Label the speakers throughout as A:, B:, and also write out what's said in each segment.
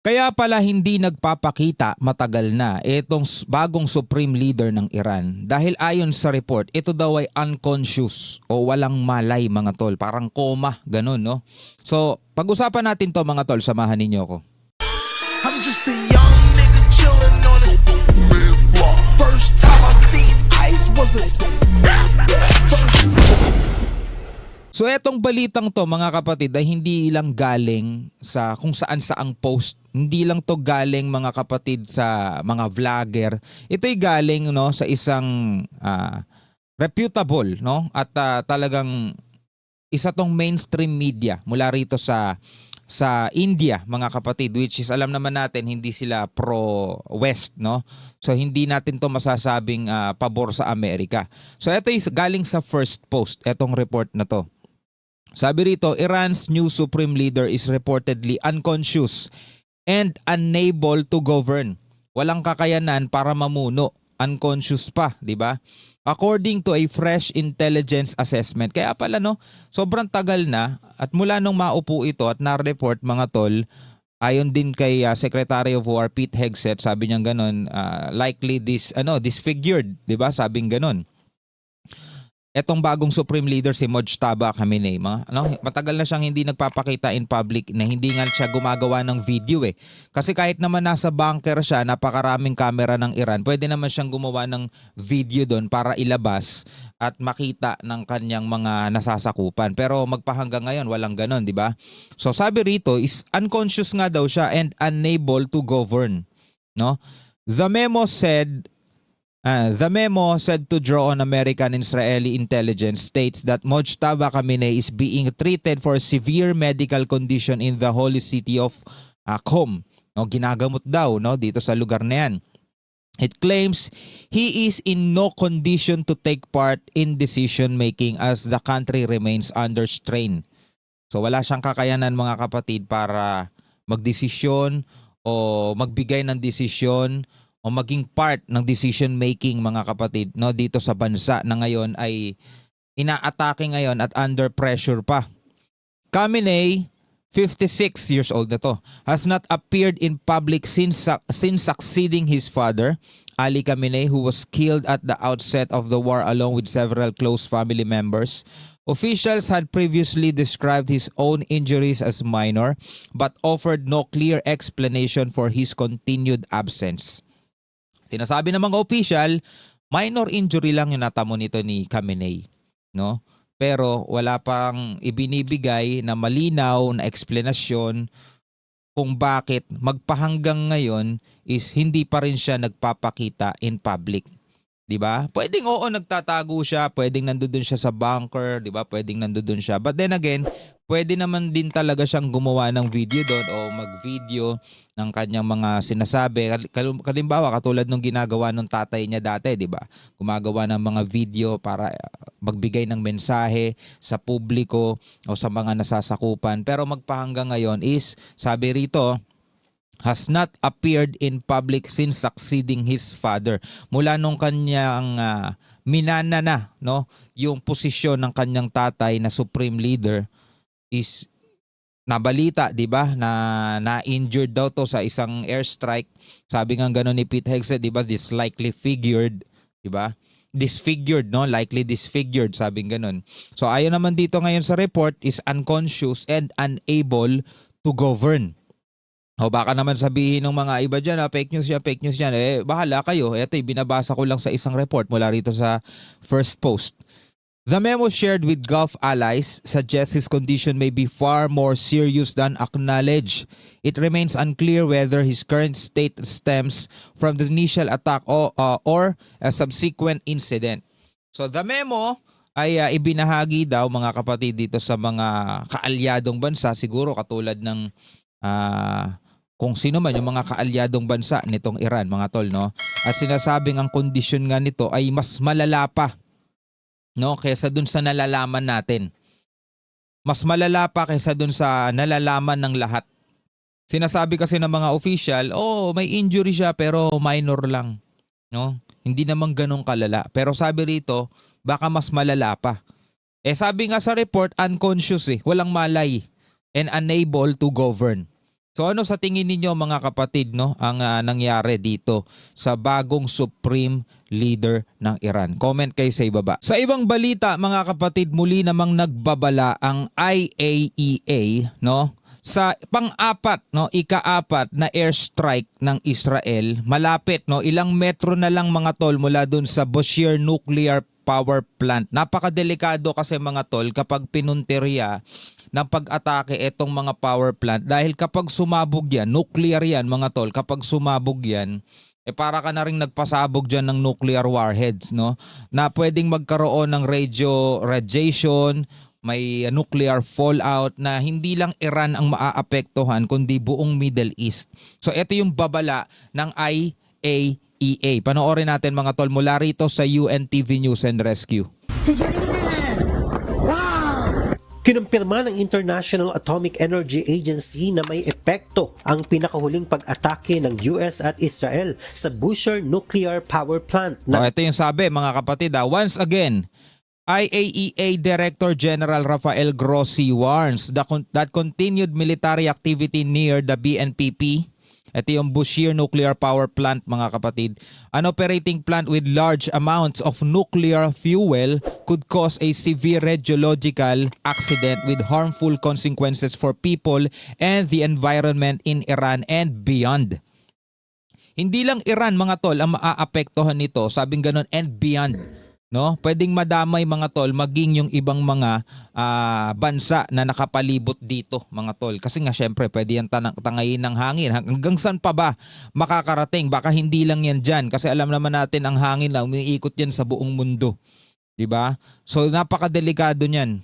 A: Kaya pala hindi nagpapakita matagal na itong bagong supreme leader ng Iran dahil ayon sa report, ito daw ay unconscious o walang malay mga tol. Parang coma, ganun no? So pag-usapan natin to mga tol, samahan ninyo ko.
B: I'm just a young nigga chillin' on it. First time I seen ice was a
A: So etong balitang to mga kapatid ay hindi lang galing sa kung saan saang post. Hindi lang to galing mga kapatid sa mga vlogger. Ito'y galing no sa isang reputable no at talagang isa tong mainstream media mula rito sa India mga kapatid, which is alam naman natin hindi sila pro-West no. So hindi natin to masasabing pabor sa Amerika. So ito is galing sa first post etong report na to. Sabi rito, Iran's new supreme leader is reportedly unconscious and unable to govern. Walang kakayanan para mamuno. Unconscious pa, di ba? According to a fresh intelligence assessment. Kaya pala no, sobrang tagal na at mula nung maupo ito at na-report mga tol, ayon din kay Secretary of War Pete Hegseth, sabi niya ganun, likely disfigured, di ba? Sabing ganun. Etong bagong supreme leader si Mojtaba Khamenei, matagal na siyang hindi nagpapakita in public na hindi nga siya gumagawa ng video eh. Kasi kahit naman nasa bunker siya, napakaraming kamera ng Iran, pwede naman siyang gumawa ng video doon para ilabas at makita ng kanyang mga nasasakupan. Pero magpahanggang ngayon, walang ganon, di ba? So sabi rito is unconscious nga daw siya and unable to govern. No? The memo said to draw on American and Israeli intelligence states that Mojtaba Khamenei is being treated for severe medical condition in the holy city of Qom. No, ginagamot daw no dito sa lugar na yan. It claims he is in no condition to take part in decision making as the country remains under strain. So wala siyang kakayanan mga kapatid para magdesisyon o magbigay ng desisyon o maging part ng decision making mga kapatid no dito sa bansa na ngayon ay inaatake ngayon at under pressure pa. Khamenei, 56 years old na to, has not appeared in public since succeeding his father, Ali Khamenei, who was killed at the outset of the war along with several close family members. Officials had previously described his own injuries as minor but offered no clear explanation for his continued absence. Sinasabi ng mga official, minor injury lang yung natamo nito ni Khamenei, no? Pero wala pang ibinibigay na malinaw na eksplanasyon kung bakit magpahanggang ngayon is hindi pa rin siya nagpapakita in public. 'Di ba? Pwedeng oo nagtatago siya, pwedeng nandoon siya sa bunker, 'di ba? Pwedeng nandoon siya. But then again, pwede naman din talaga siyang gumawa ng video doon o mag-video ng kanyang mga sinasabi. Kalimbawa, katulad nung ginagawa ng tatay niya dati, 'di ba? Gumagawa ng mga video para magbigay ng mensahe sa publiko o sa mga nasasakupan. Pero magpahanggang ngayon is, sabi rito, has not appeared in public since succeeding his father. Mula nung kanyang minana na no, yung posisyon ng kanyang tatay na supreme leader is nabalita, 'di ba? Na-injured daw to sa isang airstrike. Sabi nga gano'n ni Pete Hegseth, 'di ba? This likely figured, 'di ba? Disfigured, no? Likely disfigured, sabing gano'n. So ayon naman dito ngayon sa report is unconscious and unable to govern. O baka naman sabihin ng mga iba dyan, fake news yan. Bahala kayo. Ito, binabasa ko lang sa isang report mula rito sa first post. The memo shared with Gulf allies suggests his condition may be far more serious than acknowledged. It remains unclear whether his current state stems from the initial attack or a subsequent incident. So the memo ay ibinahagi daw mga kapatid dito sa mga kaalyadong bansa, siguro katulad ng kung sino man yung mga kaalyadong bansa nitong Iran, mga tol, no? At sinasabing ang kondisyon nga nito ay mas malala pa, no, kaysa dun sa nalalaman natin. Mas malala pa kaysa dun sa nalalaman ng lahat. Sinasabi kasi ng mga official, may injury siya pero minor lang, no? Hindi naman ganun kalala. Pero sabi rito, baka mas malala pa. Sabi nga sa report, unconscious walang malay and unable to govern. So ano sa tingin ninyo mga kapatid, no, ang nangyari dito sa bagong supreme leader ng Iran? Comment kayo sa ibaba. Sa ibang balita mga kapatid, muli namang nagbabala ang IAEA, no, sa pang-apat, no, ika-apat na airstrike ng Israel. Malapit, no, ilang metro na lang mga tol mula dun sa Bushehr Nuclear Power Plant. Napakadelikado kasi mga tol kapag pinunteriya ng pag-atake itong mga power plant dahil kapag sumabog yan, nuclear yan mga tol, kapag sumabog yan, para ka na rin nagpasabog dyan ng nuclear warheads, no? Na pwedeng magkaroon ng radiation, may nuclear fallout na hindi lang Iran ang maaapektuhan kundi buong Middle East. So ito yung babala ng IAEA. Panoorin natin mga tol mula rito sa UNTV News and Rescue.
C: Kinumpirma ng International Atomic Energy Agency na may epekto ang pinakahuling pag-atake ng US at Israel sa Bushehr Nuclear Power Plant.
A: Ito yung sabi mga kapatid. Once again, IAEA Director General Rafael Grossi warns that continued military activity near the BNPP, ito yung Bushehr Nuclear Power Plant mga kapatid, an operating plant with large amounts of nuclear fuel could cause a severe radiological accident with harmful consequences for people and the environment in Iran and beyond. Hindi lang Iran mga tol ang maaapektuhan nito, sabing ganun, and beyond. No, pwedeng madamay mga tol maging yung ibang mga bansa na nakapalibot dito mga tol. Kasi nga syempre pwede yan tangayin ng hangin. Hanggang saan pa ba makakarating? Baka hindi lang yan dyan. Kasi alam naman natin ang hangin lang umiikot yan sa buong mundo. Diba? So napakadelikado niyan.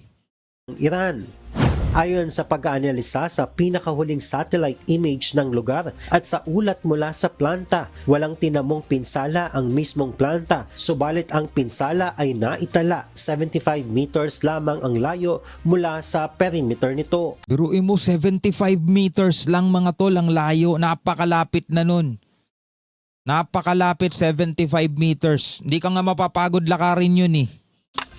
C: Iran. Ayon sa pag-aanalisa sa pinakahuling satellite image ng lugar at sa ulat mula sa planta, walang tinamong pinsala ang mismong planta, subalit ang pinsala ay naitala 75 meters lamang ang layo mula sa perimeter nito.
A: Biruin mo 75 meters lang mga tol ang layo, napakalapit na nun. Napakalapit, 75 meters. Hindi ka nga mapapagod lakarin yun eh.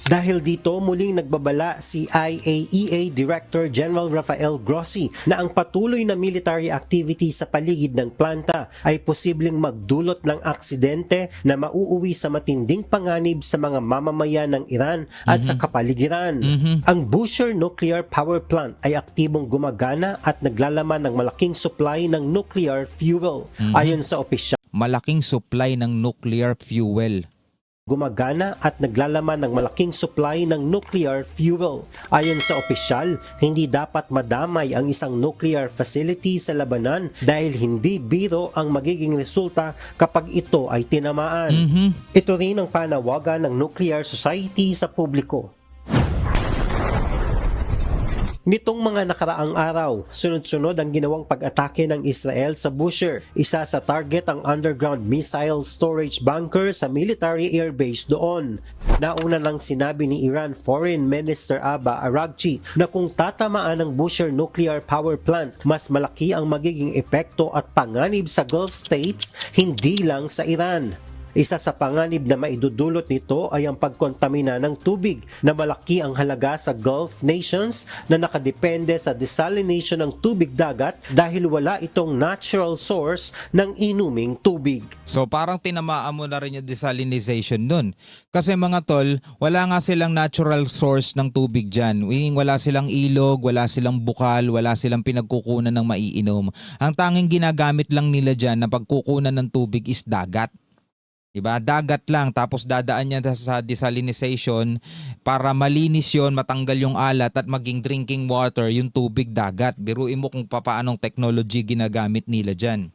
C: Dahil dito, muling nagbabala si IAEA Director General Rafael Grossi na ang patuloy na military activity sa paligid ng planta ay posibleng magdulot ng aksidente na mauuwi sa matinding panganib sa mga mamamayan ng Iran at sa kapaligiran. Ang Bushehr Nuclear Power Plant ay aktibong gumagana at naglalaman ng malaking supply ng nuclear fuel. Ayon sa opisyal,
A: Malaking supply ng nuclear fuel.
C: Gumagana at naglalaman ng malaking supply ng nuclear fuel. Ayon sa opisyal, hindi dapat madamay ang isang nuclear facility sa labanan dahil hindi biro ang magiging resulta kapag ito ay tinamaan. Ito rin ang panawagan ng Nuclear Society sa publiko. Nitong mga nakaraang araw, sunod-sunod ang ginawang pag-atake ng Israel sa Bushehr. Isa sa target ang underground missile storage bunker sa military airbase doon. Nauna nang sinabi ni Iran Foreign Minister Abba Araghchi na kung tatamaan ang Bushehr Nuclear Power Plant, mas malaki ang magiging epekto at panganib sa Gulf states, hindi lang sa Iran. Isa sa panganib na maidudulot nito ay ang pagkontamina ng tubig na malaki ang halaga sa Gulf nations na nakadepende sa desalination ng tubig dagat dahil wala itong natural source ng inuming tubig.
A: So parang tinamaan mo na rin yung desalinization dun. Kasi mga tol, wala nga silang natural source ng tubig dyan. Wala silang ilog, wala silang bukal, wala silang pinagkukunan ng maiinom. Ang tanging ginagamit lang nila dyan na pagkukunan ng tubig is dagat. Diba? Dagat lang, tapos dadaan yan sa desalinization para malinis yon, matanggal yung alat at maging drinking water yung tubig dagat. Biruin mo kung paanong technology ginagamit nila dyan.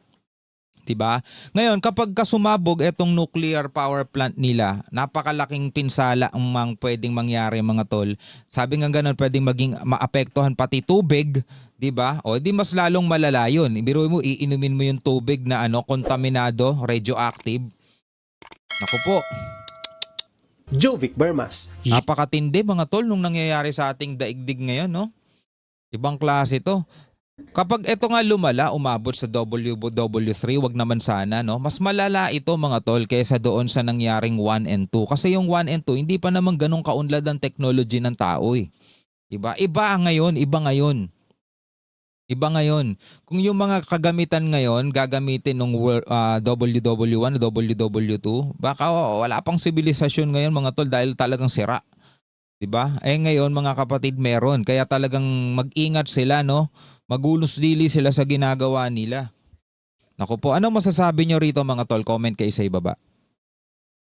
A: Diba? Ngayon, kapag kasumabog itong nuclear power plant nila, napakalaking pinsala ang pwedeng mangyari mga tol. Sabi nga ganun, pwedeng maging maapektuhan pati tubig, diba? O di mas lalong malala yun. Biruin mo, iinumin mo yung tubig na kontaminado, radioactive. Naku po.
C: Jovic Bermas.
A: Napakatindi mga tol nung nangyayari sa ating daigdig ngayon, no? Ibang klase to. Kapag ito nga lumala, umabot sa WW3, wag naman sana, no? Mas malala ito mga tol kaysa doon sa nangyaring 1 and 2. Kasi yung 1 and 2, hindi pa naman ganun kaunlad ang technology ng tao eh. Iba ngayon, iba ngayon. Iba ngayon. Kung yung mga kagamitan ngayon, gagamitin ng WW1, WW2, baka wala pang sibilisasyon ngayon mga tol dahil talagang sira. 'Di ba? Eh ngayon mga kapatid meron. Kaya talagang mag-ingat sila, no? Magulos dili sila sa ginagawa nila. Naku po, ano masasabi nyo rito mga tol? Comment kayo sa ibaba.